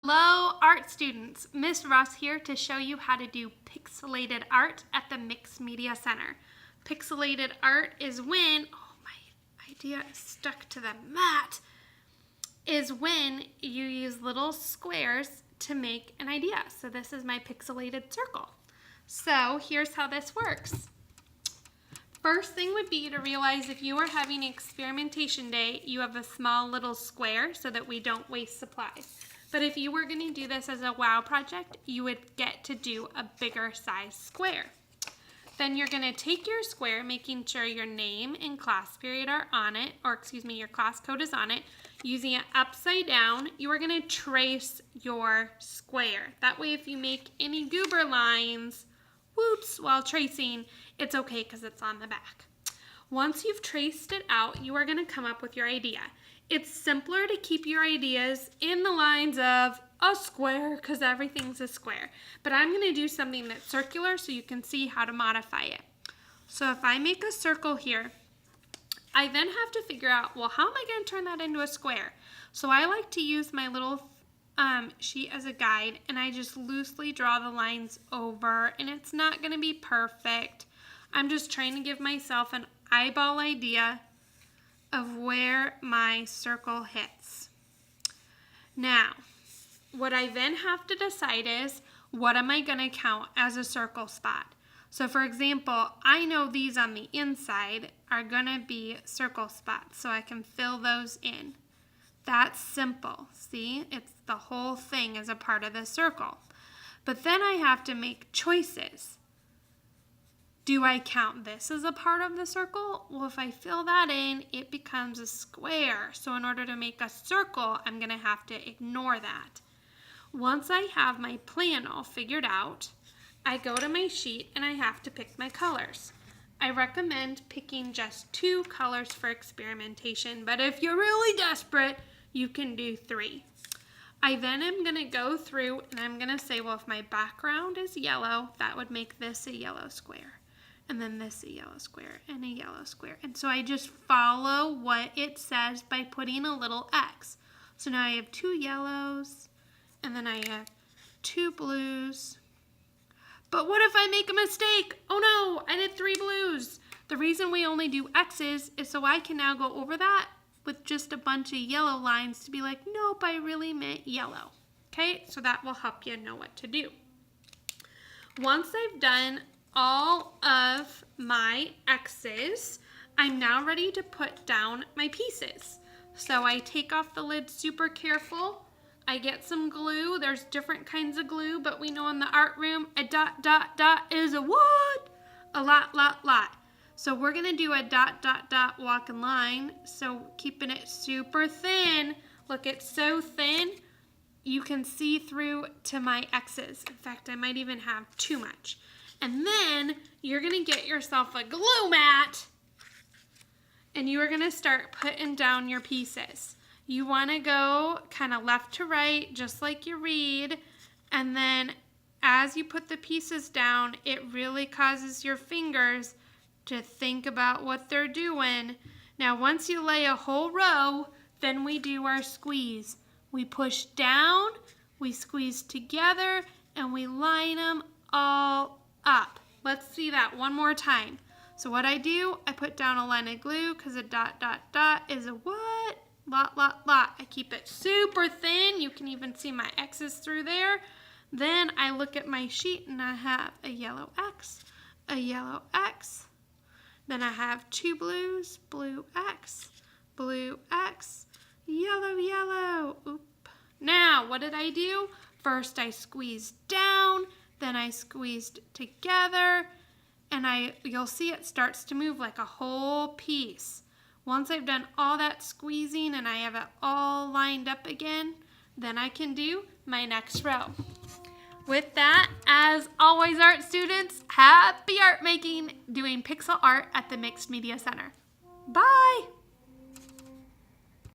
Hello art students, Miss Ross here to show you how to do pixelated art at the Mixed Media Center. Pixelated art is when, my idea is stuck to the mat, is when you use little squares to make an idea. So this is my pixelated circle. So here's how this works. First thing would be to realize if you are having experimentation day, you have a small little square so that we don't waste supplies. But if you were going to do this as a WOW project, you would get to do a bigger size square. Then you're going to take your square, making sure your name and class period are on it, or your class code is on it. Using it upside down, you are going to trace your square. That way if you make any goober lines, whoops, while tracing, it's okay because it's on the back. Once you've traced it out, you are going to come up with your idea. It's simpler to keep your ideas in the lines of a square because everything's a square. But I'm going to do something that's circular so you can see how to modify it. So if I make a circle here, I then have to figure out, well, how am I going to turn that into a square? So I like to use my little sheet as a guide, and I just loosely draw the lines over, and it's not going to be perfect. I'm just trying to give myself an eyeball idea of where my circle hits. Now, what I then have to decide is, what am I going to count as a circle spot? So for example, I know these on the inside are going to be circle spots, so I can fill those in. That's simple. See, it's the whole thing is a part of the circle. But then I have to make choices. Do I count this as a part of the circle? Well, if I fill that in, it becomes a square. So in order to make a circle, I'm going to have to ignore that. Once I have my plan all figured out, I go to my sheet and I have to pick my colors. I recommend picking just 2 colors for experimentation, but if you're really desperate, you can do 3. I then am going to go through and I'm going to say, well, if my background is yellow, that would make this a yellow square. And then this a yellow square and a yellow square. And so I just follow what it says by putting a little X. So now I have 2 yellows and then I have 2 blues. But what if I make a mistake? Oh no, I did 3 blues. The reason we only do X's is so I can now go over that with just a bunch of yellow lines to be like, nope, I really meant yellow. Okay, so that will help you know what to do. Once I've done all of my X's, I'm now ready to put down my pieces. So I take off the lid super careful. I get some glue. There's different kinds of glue, but we know in the art room, a dot, dot, dot is a what? A lot, lot, lot. So we're gonna do a dot, dot, dot walking line. So keeping it super thin. Look, it's so thin, you can see through to my X's. In fact, I might even have too much. And then you're gonna get yourself a glue mat and you are gonna start putting down your pieces. You wanna go kind of left to right, just like you read. And then as you put the pieces down, it really causes your fingers to think about what they're doing. Now, once you lay a whole row, then we do our squeeze. We push down, we squeeze together, and we line them all up. Let's see that one more time. So what I do, I put down a line of glue because a dot, dot, dot is a what? Lot, lot, lot. I keep it super thin. You can even see my X's through there. Then I look at my sheet and I have a yellow X, a yellow X. Then I have 2 blues, blue X, yellow, yellow. Oop. Now, what did I do? First I squeezed down, then I squeezed together, and you'll see it starts to move like a whole piece. Once I've done all that squeezing and I have it all lined up again, then I can do my next row. With that, as always, art students, happy art making, doing pixel art at the Mixed Media Center. Bye!